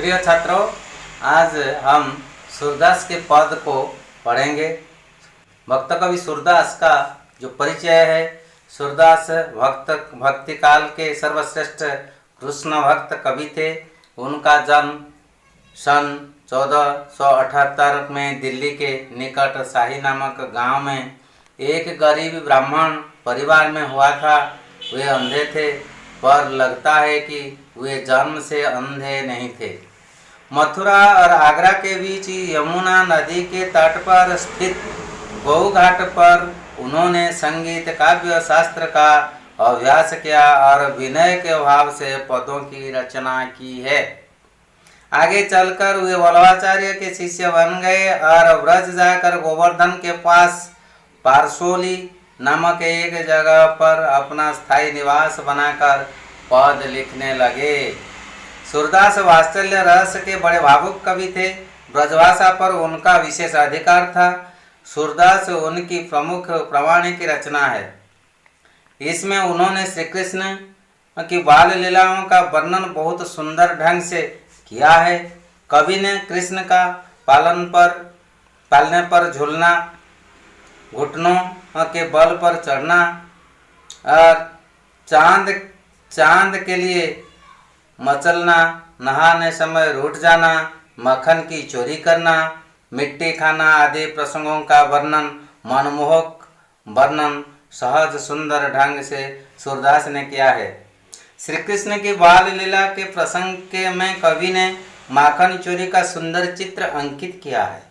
प्रिय छात्रों, आज हम सूरदास के पद को पढ़ेंगे। भक्त कवि सूरदास का जो परिचय है, सूरदास भक्ति काल के सर्वश्रेष्ठ कृष्ण भक्त कवि थे। उनका जन्म सन 1478 में दिल्ली के निकट शाही नामक गांव में एक गरीब ब्राह्मण परिवार में हुआ था। वे अंधे थे, पर लगता है कि वे जन्म से अंधे नहीं थे। मथुरा और आगरा के बीच यमुना नदी के तट पर स्थित गौ घाट पर उन्होंने संगीत काव्य शास्त्र का अभ्यास किया और विनय के भाव से पदों की रचना की है। आगे चलकर वे वल्लभाचार्य के शिष्य बन गए और ब्रज जाकर गोवर्धन के पास पारसोली नामक एक जगह पर अपना स्थायी निवास बनाकर पद लिखने लगे। सूरदास वात्सल्य रस के बड़े भावुक कवि थे। ब्रजभाषा पर उनका विशेष अधिकार था। सूरदास उनकी प्रमुख प्रामाणिक रचना है। इसमें उन्होंने श्री कृष्ण की बाल लीलाओं का वर्णन बहुत सुंदर ढंग से किया है। कवि ने कृष्ण का पालने पर झूलना, घुटनों के बल पर चढ़ना और चांद के लिए मचलना, नहाने समय रूठ जाना, मक्खन की चोरी करना, मिट्टी खाना आदि प्रसंगों का मनमोहक वर्णन सहज सुंदर ढंग से सूरदास ने किया है। श्री कृष्ण की बाल लीला के प्रसंग के में कवि ने माखन चोरी का सुंदर चित्र अंकित किया है।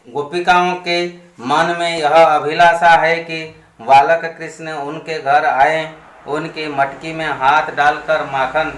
गोपिकाओं के मन में यह अभिलाषा है कि बालक कृष्ण उनके घर आए, उनकी मटकी में हाथ डालकर माखन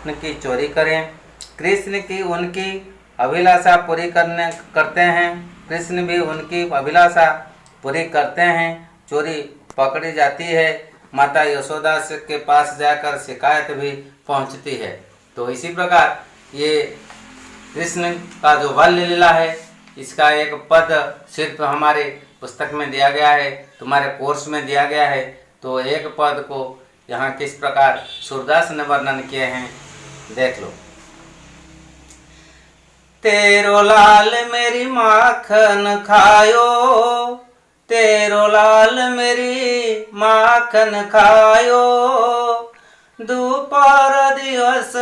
की चोरी करें। कृष्ण की उनकी अभिलाषा पूरी करते हैं। कृष्ण भी उनकी अभिलाषा पूरी करते हैं। चोरी पकड़ी जाती है। माता यशोदा के पास जाकर शिकायत भी पहुंचती है। तो इसी प्रकार ये कृष्ण का जो बाल लीला है, इसका एक पद सिर्फ हमारे पुस्तक में दिया गया है, तुम्हारे कोर्स में दिया गया है। तो एक पद को यहाँ किस प्रकार सूरदास ने वर्णन किए हैं, देख लो। तेरो लाल मेरी माखन खायो, तेरो लाल मेरी माखन खायो, दोपहर दिवस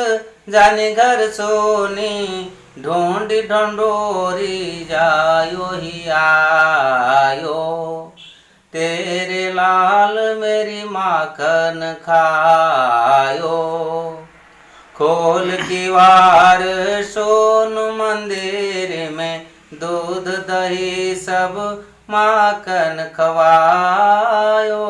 जाने घर सोनी, ढूंढी ढंडोरी जायो ही आयो, तेरे लाल मेरी माखन खायो। खोल किवाड़ सोन मंदिर में, दूध दही सब माखन खवायो,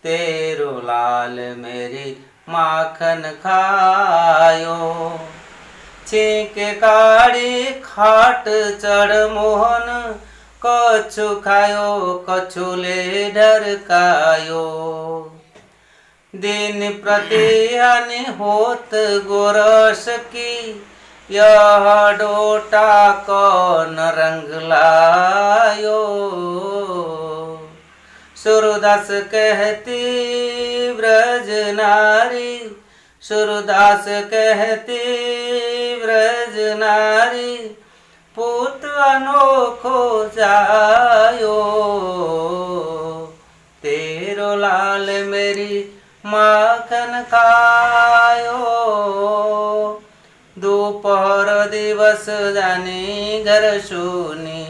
तेरो लाल मेरी माखन खायो। छींक काड़ी खाट चढ़ मोहन, कछु खायो कछु ले ढरकायो, दिन प्रति हानि होत गोरस की, यह डोटा कौन रंग लायो। सूरदास कहती ब्रज नारी, सूरदास कहती ब्रज नारी, पूत अनोखो जायो, तेरो लाल मेरी माखन खायो, दोपहर दिवस जानी घर सोनी,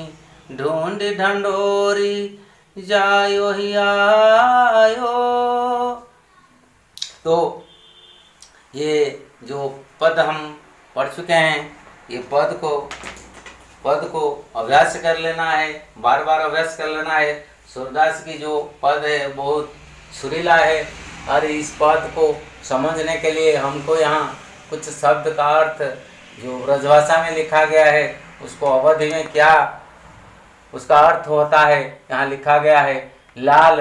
ढूंढ ढंडोरी जायो ही आयो। तो ये जो पद हम पढ़ चुके हैं, ये पद को अभ्यास कर लेना है, बार बार अभ्यास कर लेना है। सूरदास की जो पद है बहुत सुरीला है और इस पद को समझने के लिए हमको यहाँ कुछ शब्द का अर्थ जो ब्रजभाषा में लिखा गया है, उसको अवधि में क्या उसका अर्थ होता है यहाँ लिखा गया है। लाल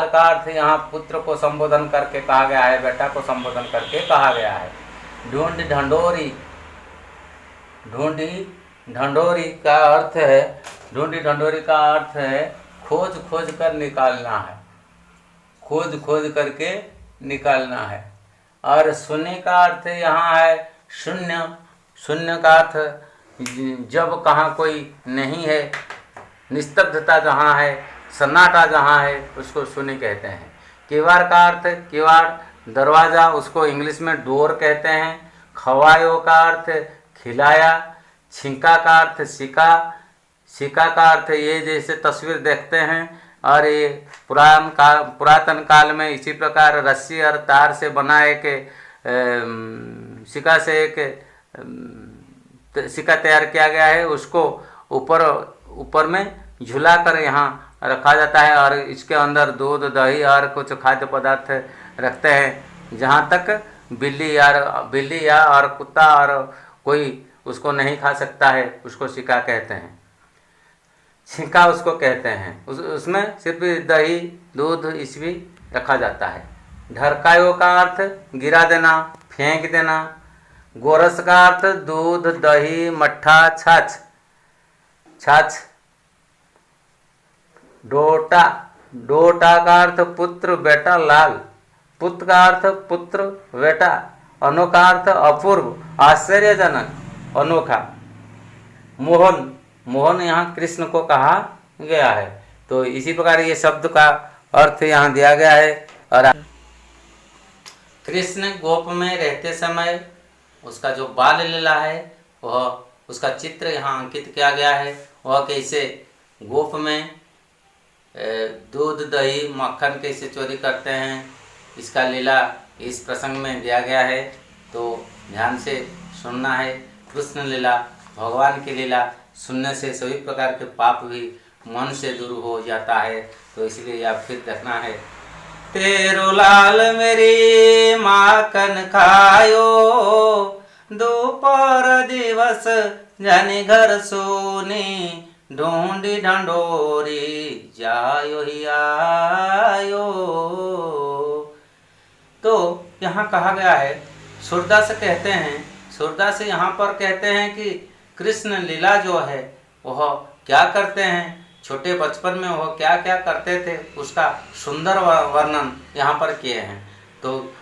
का अर्थ यहाँ पुत्र को संबोधन करके कहा गया है, बेटा को संबोधन करके कहा गया है। ढूंढी ढंडोरी का अर्थ है, ढूंढी ढंडोरी का अर्थ है खोज कर निकालना है, खोज करके निकालना है। और सुनी का अर्थ यहाँ है शून्य, शून्य का अर्थ जब कहाँ कोई नहीं है, निस्तब्धता जहाँ है, सन्नाटा जहाँ है, उसको शून्य कहते हैं। किवाड़ का अर्थ, किवाड़ दरवाज़ा, उसको इंग्लिश में डोर कहते हैं। खवायो का अर्थ खिलाया। छिंका का अर्थ सिका। सिका का अर्थ ये जैसे तस्वीर देखते हैं, और ये पुरातन काल में इसी प्रकार रस्सी और तार से बना एक सिका से एक सिक्का तैयार किया गया है, उसको ऊपर में झुला कर यहाँ रखा जाता है, और इसके अंदर दूध, दही और कुछ खाद्य पदार्थ रखते हैं। जहाँ तक बिल्ली या और कुत्ता और कोई उसको नहीं खा सकता है, उसको सिक्का कहते हैं। छिंका उसको कहते हैं, उसमें सिर्फ दही, दूध इसभी रखा जाता है। ढरकायो का अर्थ गिरा देना, फेंक देना। गोरस का अर्थ दूध, दही, मट्ठा, छाछ। छाछ। डोटा, डोटा का अर्थ पुत्र, बेटा, लाल। पुत्र का अर्थ पुत्र, बेटा। अनो का अर्थ अपूर्व, आश्चर्यजनक, अनोखा। मोहन, मोहन यहाँ कृष्ण को कहा गया है। तो इसी प्रकार ये शब्द का अर्थ यहाँ दिया गया है। और कृष्ण गोप में रहते समय उसका जो बाल लीला है, वह उसका चित्र यहाँ अंकित किया गया है। वह कैसे गोप में दूध, दही, मक्खन कैसे चोरी करते हैं, इसका लीला इस प्रसंग में दिया गया है। तो ध्यान से सुनना है। कृष्ण लीला, भगवान की लीला सुनने से सभी प्रकार के पाप भी मन से दूर हो जाता है। तो इसलिए आप फिर देखना है। तेरो लाल मेरी माखन खायो, दोपहर दिवस जाने घर सोनी, ढूंढी ढंडोरी जायो ही आयो। तो यहाँ कहा गया है, सूरदास कहते हैं, सूरदास यहाँ पर कहते हैं कि कृष्ण लीला जो है वह क्या करते हैं, छोटे बचपन में वह क्या क्या करते थे, उसका सुंदर वर्णन यहाँ पर किए हैं। तो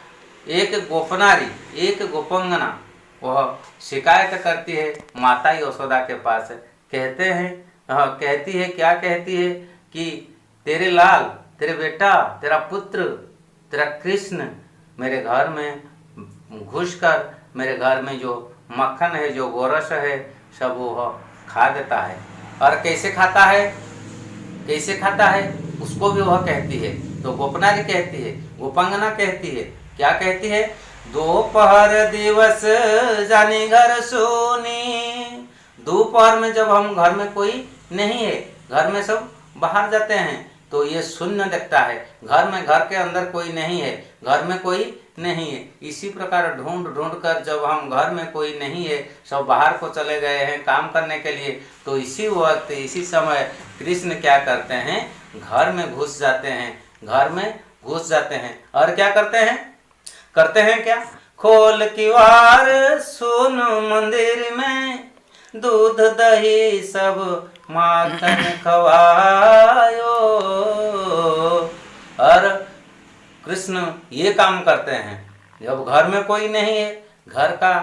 एक गोपनारी, एक गोपंगना, वह शिकायत करती है माता यशोदा के पास। कहते हैं, कहती है, क्या कहती है कि तेरे लाल, तेरे बेटा, तेरा पुत्र, तेरा कृष्ण मेरे घर में घुसकर मेरे घर में जो मक्खन है, जो गोरस है, सब वो खा देता है। और कैसे खाता है, कैसे खाता है, उसको भी वह कहती है। तो गोपनारी कहती है, गोपांगना कहती है, क्या कहती है? दोपहर दिवस जाने घर सोनी। दोपहर में जब हम घर में कोई नहीं है, घर में सब बाहर जाते हैं, तो ये शून्य दिखता है। घर के अंदर कोई नहीं है, घर में कोई नहीं है। इसी प्रकार ढूंढ कर जब हम घर में कोई नहीं है, सब बाहर को चले गए हैं काम करने के लिए, तो इसी वक्त, इसी समय कृष्ण क्या करते हैं? घर में घुस जाते हैं, घर में घुस जाते हैं। और क्या करते हैं? करते हैं क्या? खोल किवाड़ सुन मंदिर में, दूध दही सब माखन खवायो। और कृष्ण ये काम करते हैं जब घर में कोई नहीं है। घर का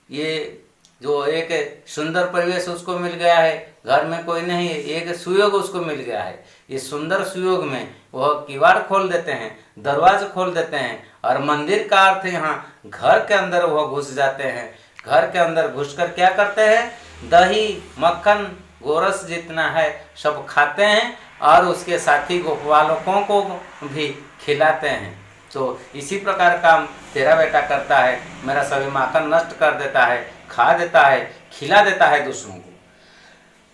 ये जो एक सुंदर परिवेश उसको मिल गया है, घर में कोई नहीं है, एक सुयोग उसको मिल गया है। इस सुंदर सुयोग में वह किवाड़ खोल देते हैं, दरवाजे खोल देते हैं। और मंदिर का अर्थ यहाँ घर के अंदर वह घुस जाते हैं। घर के अंदर घुसकर क्या करते हैं? दही, मक्खन, गोरस जितना है सब खाते हैं, और उसके साथी गोपालकों को भी खिलाते हैं। तो इसी प्रकार काम तेरा बेटा करता है, मेरा सभी माखन नष्ट कर देता है, खा देता है, खिला देता है दूसरों को।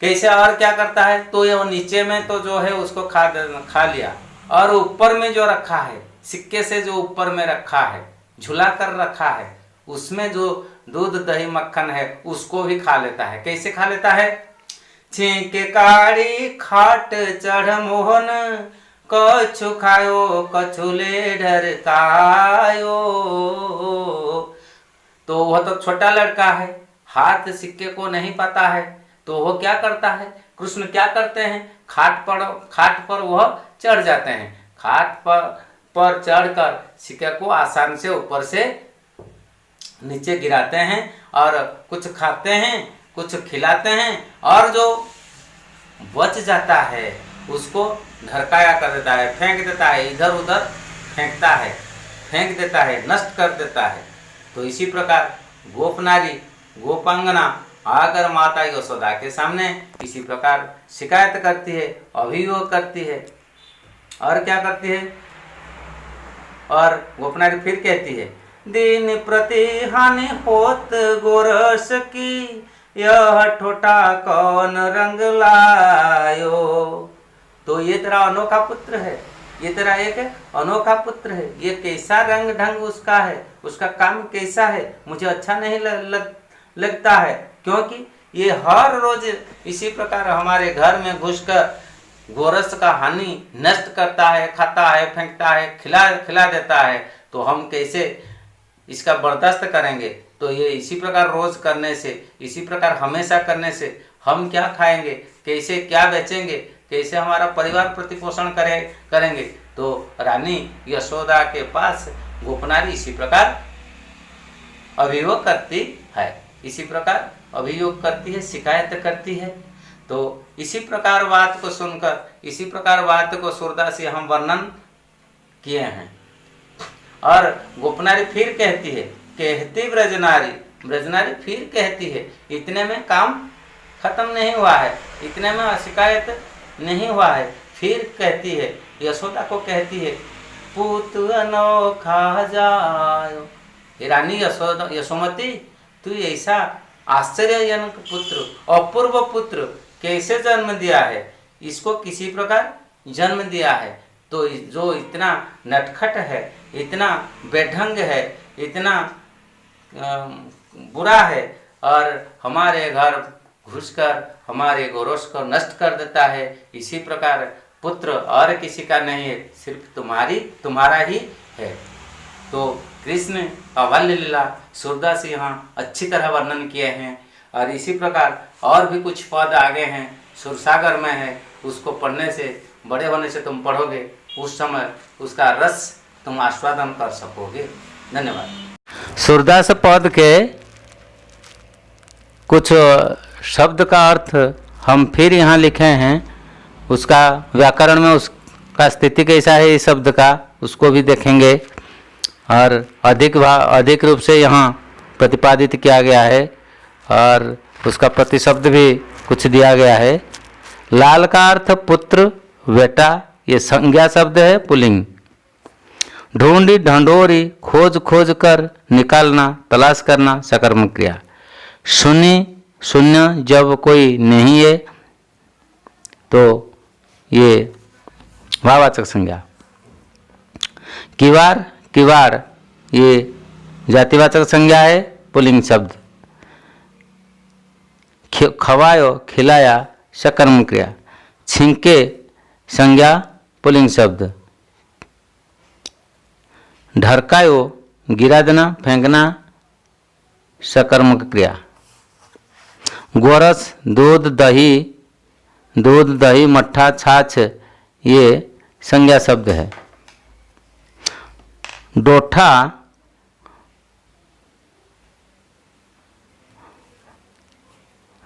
कैसे? और क्या करता है? तो ये नीचे में तो जो है उसको खा लिया, और ऊपर में जो रखा है, सिक्के से जो ऊपर में रखा है, झुला कर रखा है, उसमें जो दूध दही मक्खन है उसको भी खा लेता है। कैसे खा लेता है? छींके काड़ी खाट चढ़ मोहन, कछु खायो कछु ले ढरकायो। तो वह तो छोटा लड़का है, हाथ सिक्के को नहीं पाता है, तो वह क्या करता है? कृष्ण क्या करते हैं? खाट पर वह चढ़ जाते हैं। खाट पर चढ़कर सिक्के को आसान से ऊपर से नीचे गिराते हैं और कुछ खाते हैं, कुछ खिलाते हैं, और जो बच जाता है उसको धरकाया कर देता है, फेंक देता है, इधर उधर फेंकता है, फेंक देता है, नष्ट कर देता है। तो इसी प्रकार गोप नारी, गोपांगना आकर माता यशोदा के सामने इसी प्रकार शिकायत करती है, अभियोग करती है। और क्या करती है? और गोपनारी फिर कहती है, दिन प्रति हानि होत गोरस की, यह ठोटा कौन रंग लायो। तो ये तेरा अनोखा पुत्र है, ये तेरा एक अनोखा पुत्र है, ये कैसा रंग ढंग उसका है, उसका काम कैसा है, मुझे अच्छा नहीं लगता है, क्योंकि ये हर रोज इसी प्रकार हमारे घर में घुसकर गोरस का हानि नष्ट करता है, खाता है, फेंकता है, खिला देता है। तो हम कैसे इसका बर्दाश्त करेंगे? तो ये इसी प्रकार रोज करने से, इसी प्रकार हमेशा करने से हम क्या खाएंगे, कैसे क्या बेचेंगे, कैसे हमारा परिवार प्रतिपोषण करेंगे? तो रानी यशोदा के पास गोपनारी इसी प्रकार अभियोग करती है, इसी प्रकार अभियोग करती है, शिकायत करती है। तो इसी प्रकार बात को सुनकर, इसी प्रकार बात को सूरदास हम वर्णन किए हैं। और गोपनारी फिर कहती है, कहती ब्रजनारी फिर कहती है, इतने में काम खत्म नहीं हुआ है, इतने में शिकायत नहीं हुआ है। फिर कहती है, यशोदा को कहती है, पुत अनोखा जायो। रानी यशोमती, तू ऐसा आश्चर्यजनक पुत्र, अपूर्व पुत्र कैसे जन्म दिया है? इसको किसी प्रकार जन्म दिया है। तो जो इतना नटखट है, इतना बेढंग है, इतना बुरा है, और हमारे घर घुसकर हमारे गोरस को नष्ट कर देता है, इसी प्रकार पुत्र और किसी का नहीं है, सिर्फ तुम्हारा ही है। तो कृष्ण बाल्य लीला सूरदास यहाँ अच्छी तरह वर्णन किए हैं। और इसी प्रकार और भी कुछ पद आगे हैं, सुरसागर में है, उसको पढ़ने से, बड़े होने से तुम पढ़ोगे, उस समय उसका रस तुम आस्वादन कर सकोगे। धन्यवाद। सूरदास पद के कुछ शब्द का अर्थ हम फिर यहाँ लिखे हैं, उसका व्याकरण में उसका स्थिति कैसा है इस शब्द का, उसको भी देखेंगे। और अधिक रूप से यहाँ प्रतिपादित किया गया है, और उसका प्रतिशब्द भी कुछ दिया गया है। लाल का अर्थ पुत्र, बेटा, ये संज्ञा शब्द है, पुल्लिंग। ढूंढी, ढंढोरी, खोज कर निकालना, तलाश करना, सकर्मक क्रिया। शून्य जब कोई नहीं है तो ये भाववाचक संज्ञा। किवाड़ ये जातिवाचक संज्ञा है, पुल्लिंग शब्द। खवायो, खिलाया, सकर्म क्रिया। छींके संज्ञा, पुल्लिंग शब्द। ढरकायो, गिरा देना, फेंकना, सकर्मक क्रिया। गोरस, दूध, दही, मट्ठा, छाछ, ये संज्ञा शब्द है। डोठा,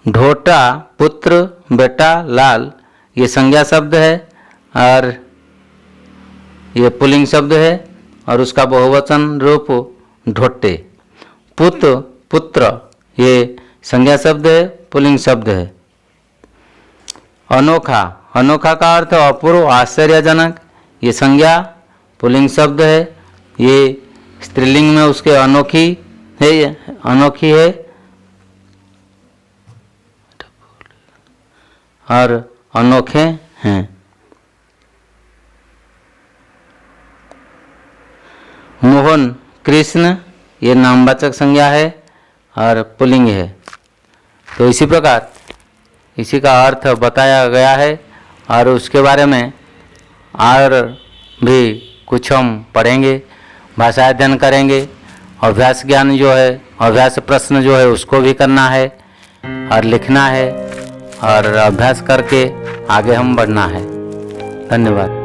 ढोटा, पुत्र, बेटा, लाल, ये संज्ञा शब्द है, और ये पुल्लिंग शब्द है, और उसका बहुवचन रूप ढोटे। पुत्र, ये संज्ञा शब्द है, पुल्लिंग शब्द है। अनोखा का अर्थ अपूर्व, आश्चर्यजनक, ये संज्ञा, पुल्लिंग शब्द है। ये स्त्रीलिंग में उसके अनोखी है, और अनोखे हैं। मोहन, कृष्ण, ये नामवाचक संज्ञा है और पुल्लिंग है। तो इसी प्रकार इसी का अर्थ बताया गया है, और उसके बारे में और भी कुछ हम पढ़ेंगे, भाषा अध्ययन करेंगे। अभ्यास ज्ञान जो है, अभ्यास प्रश्न जो है, उसको भी करना है और लिखना है, और अभ्यास करके आगे हम बढ़ना है। धन्यवाद।